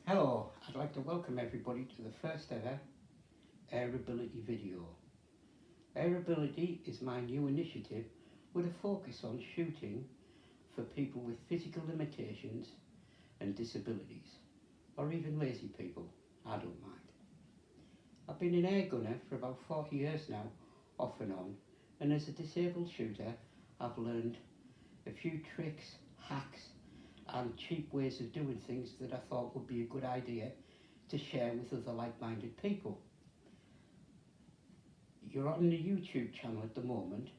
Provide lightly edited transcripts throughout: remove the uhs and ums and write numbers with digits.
Hello, I'd like to welcome everybody to the first ever AirAbility video. AirAbility is my new initiative with a focus on shooting for people with physical limitations and disabilities, or even lazy people, I don't mind. I've been an air gunner for about 40 years now, off and on, and as a disabled shooter I've learned a few tricks, hacks and cheap ways of doing things that I thought would be a good idea to share with other like-minded people. You're on the YouTube channel at the moment,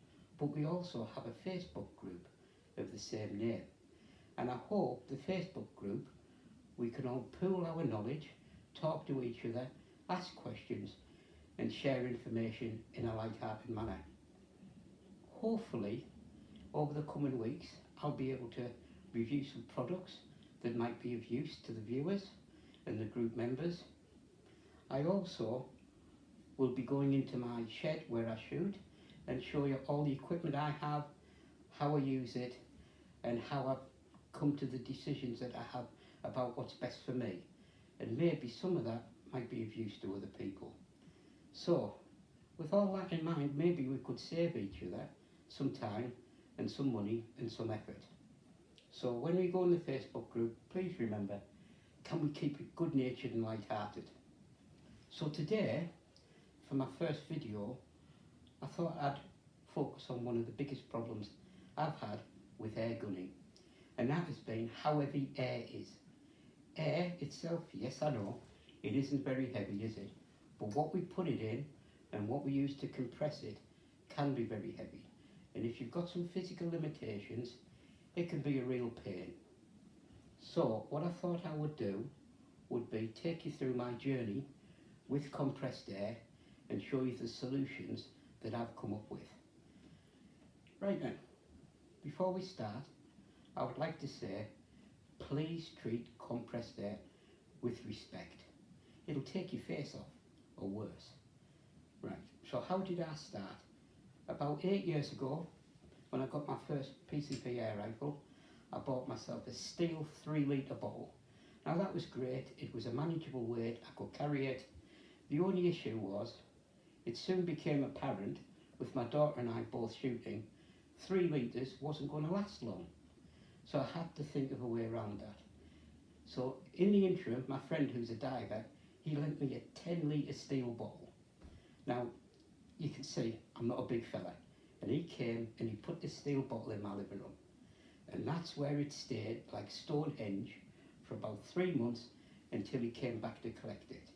but we also have a Facebook group of the same name, and I hope the Facebook group we can all pool our knowledge, talk to each other, ask questions and share information in a light-hearted manner. Hopefully over the coming weeks I'll be able to review some products that might be of use to the viewers and the group members. I also will be going into my shed where I shoot and show you all the equipment I have, how I use it and how I've come to the decisions that I have about what's best for me, and maybe some of that might be of use to other people. So with all that in mind, maybe we could save each other some time and some money and some effort. So when we go in the Facebook group, please remember, can we keep it good-natured and light-hearted? So today, for my first video, I thought I'd focus on one of the biggest problems I've had with air gunning, and that has been how heavy air is. Air itself, yes I know, it isn't very heavy, is it? But what we put it in and what we use to compress it can be very heavy. And if you've got some physical limitations, it can be a real pain. So what I thought I would do would be take you through my journey with compressed air and show you the solutions that I've come up with. Right then, before we start, I would like to say, please treat compressed air with respect. It'll take your face off, or worse. Right, so how did I start? About 8 years ago, when I got my first PCP air rifle, I bought myself a steel 3-litre bottle. Now that was great, it was a manageable weight, I could carry it. The only issue was, it soon became apparent, with my daughter and I both shooting, 3 litres wasn't going to last long. So I had to think of a way around that. So in the interim, my friend who's a diver, he lent me a 10-litre steel bottle. Now, you can see, I'm not a big fella. And he came and he put this steel bottle in my living room. And that's where it stayed, like Stonehenge, for about 3 months until he came back to collect it.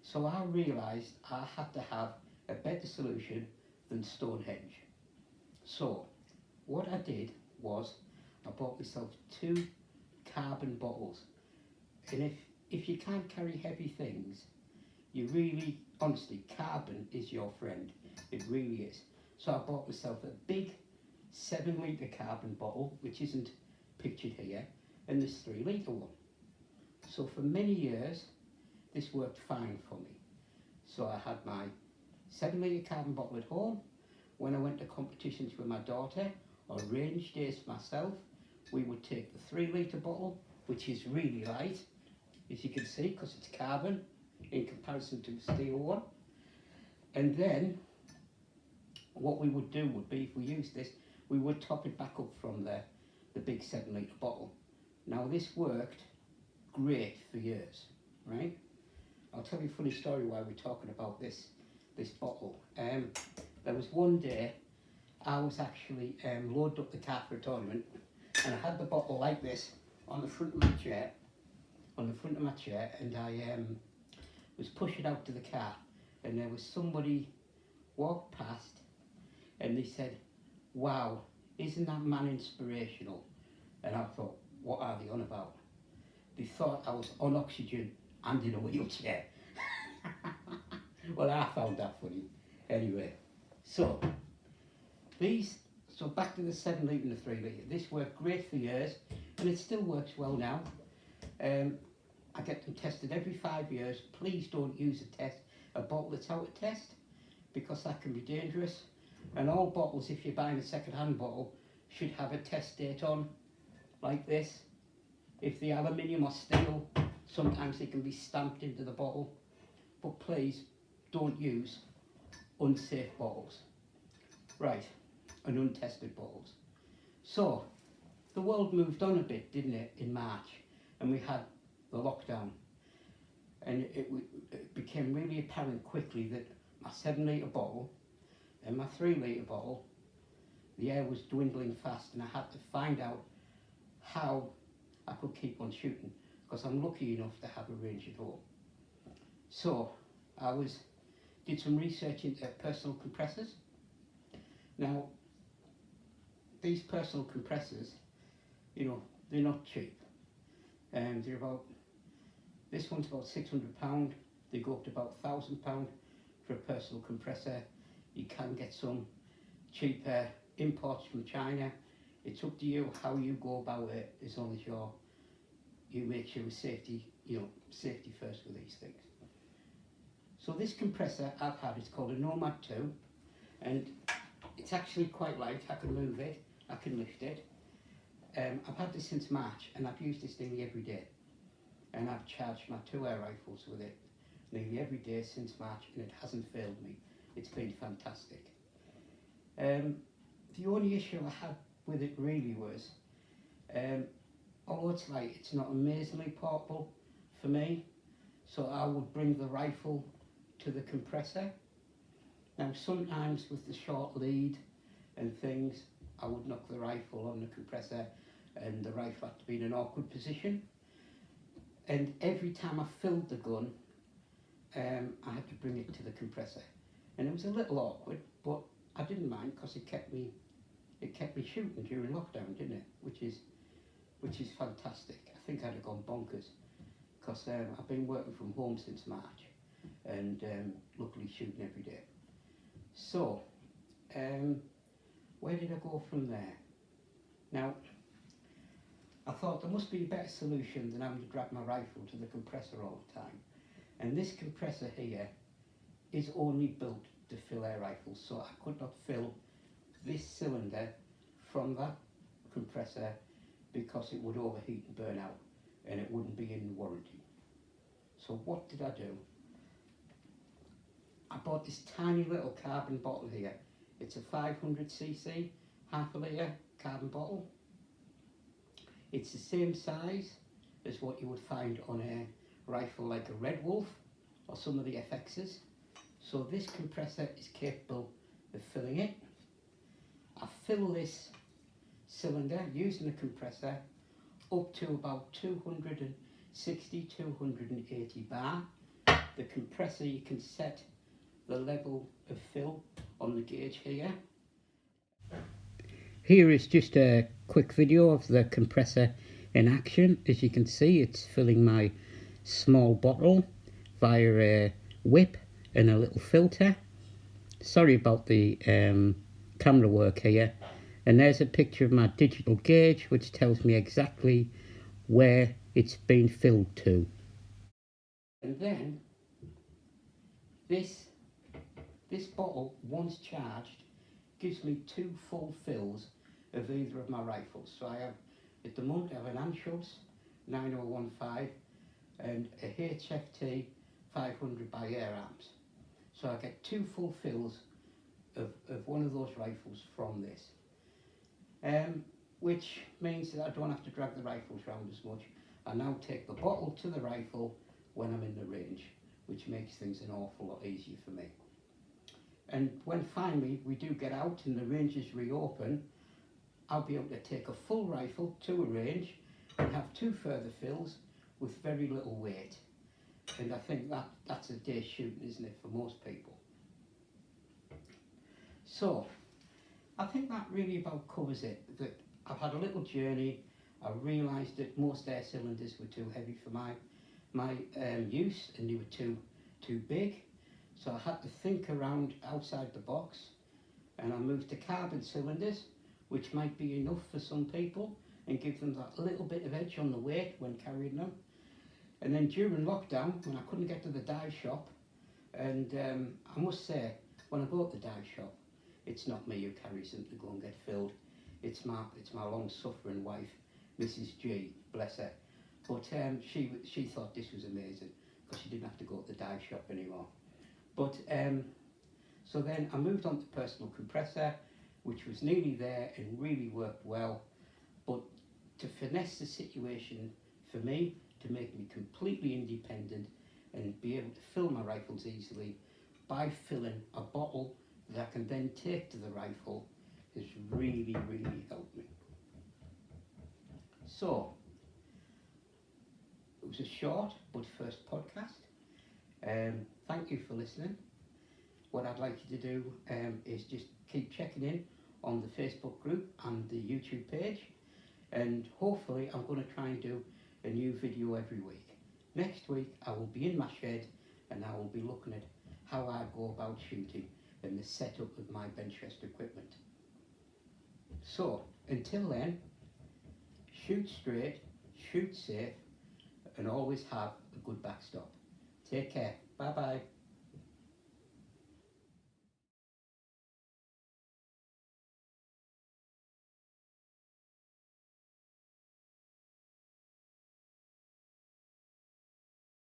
So I realised I had to have a better solution than Stonehenge. So what I did was I bought myself 2 carbon bottles. And if you can't carry heavy things, you really, honestly, carbon is your friend. It really is. So I bought myself a big 7-litre carbon bottle, which isn't pictured here, and this 3-litre one. So for many years, this worked fine for me. So I had my 7-litre carbon bottle at home. When I went to competitions with my daughter, or range days myself, we would take the 3-litre bottle, which is really light, as you can see, because it's carbon in comparison to the steel one. And then what we would do would be, if we used this, we would top it back up from the big 7-litre bottle. Now this worked great for years, right? I'll tell you a funny story while we're talking about this bottle. There was one day I was actually loaded up the car for a tournament, and I had the bottle like this on the front of my chair, and I was pushing out to the car, and there was somebody walked past and they said, "Wow, isn't that man inspirational?" And I thought, what are they on about? They thought I was on oxygen and in a wheelchair. Well, I found that funny. Anyway, so back to the 7-litre and the 3-litre. This worked great for years, and it still works well now. I get them tested every 5 years. Please don't use a bottle that's out of test, because that can be dangerous. And all bottles, if you're buying a second-hand bottle, should have a test date on, like this. If the aluminium or steel Sometimes they can be stamped into the bottle, but please don't use unsafe bottles. Right, and untested bottles. So, the world moved on a bit, didn't it, in March, and we had the lockdown. And it became really apparent quickly that my 7 litre bottle and my 3 litre bottle, the air was dwindling fast, and I had to find out how I could keep on shooting, because I'm lucky enough to have a range at home. So I did some research into personal compressors. Now, these personal compressors, you know, they're not cheap. They're about, this one's about £600. They go up to about £1,000 for a personal compressor. You can get some cheaper imports from China. It's up to you how you go about it, as long as you make sure safety, safety first with these things. So this compressor I've had, it's called a Nomad 2, and it's actually quite light. I can move it, I can lift it. I've had this since March, and I've used this thing every day, and I've charged my 2 air rifles with it nearly every day since March, and it hasn't failed me. It's been fantastic. The only issue I had with it really was, although it's light, it's not amazingly portable for me, so I would bring the rifle to the compressor. Now sometimes with the short lead and things, I would knock the rifle on the compressor and the rifle had to be in an awkward position. And every time I filled the gun, I had to bring it to the compressor. And it was a little awkward, but I didn't mind, because it kept me shooting during lockdown, didn't it? Which is fantastic. I think I'd have gone bonkers, because I've been working from home since March, and luckily shooting every day. So, where did I go from there? Now, I thought there must be a better solution than having to drag my rifle to the compressor all the time. And this compressor here is only built to fill air rifles, so I could not fill this cylinder from that compressor, because it would overheat and burn out, and it wouldn't be in warranty. So what did I do? I bought this tiny little carbon bottle here. It's a 500cc, half a litre carbon bottle. It's the same size as what you would find on a rifle like a Red Wolf or some of the FXs. So this compressor is capable of filling it. I fill this cylinder using the compressor up to about 260, 280 bar. The compressor, you can set the level of fill on the gauge here. Here is just a quick video of the compressor in action. As you can see, it's filling my small bottle via a whip and a little filter. Sorry about the camera work here. And there's a picture of my digital gauge, which tells me exactly where it's been filled to. And then this bottle, once charged, gives me 2 full fills of either of my rifles. So I have, at the moment, I have an Anschutz 9015 and a HFT 500 by AirArms. So I get 2 full fills of one of those rifles from this. Which means that I don't have to drag the rifles around as much. I now take the bottle to the rifle when I'm in the range, which makes things an awful lot easier for me. And when finally we do get out and the ranges reopen, I'll be able to take a full rifle to a range and have 2 further fills with very little weight. And I think that's a day's shooting, isn't it, for most people? So, I think that really about covers it. That I've had a little journey. I realised that most air cylinders were too heavy for my use, and they were too big. So I had to think around outside the box, and I moved to carbon cylinders, which might be enough for some people and give them that little bit of edge on the weight when carrying them. And then during lockdown, when I couldn't get to the dive shop, and I must say, when I go to the dive shop, it's not me who carries them to go and get filled. It's my long-suffering wife, Mrs. G, bless her. But she thought this was amazing because she didn't have to go to the dive shop anymore. But so then I moved on to personal compressor, which was nearly there and really worked well. But to finesse the situation for me, to make me completely independent and be able to fill my rifles easily by filling a bottle that I can then take to the rifle, has really, really helped me. So, it was a short but first podcast. Thank you for listening. What I'd like you to do is just keep checking in on the Facebook group and the YouTube page, and hopefully I'm going to try and do a new video every week. Next week I will be in my shed and I will be looking at how I go about shooting and the setup of my benchrest equipment. So until then, shoot straight, shoot safe, and always have a good backstop. Take care. Bye bye.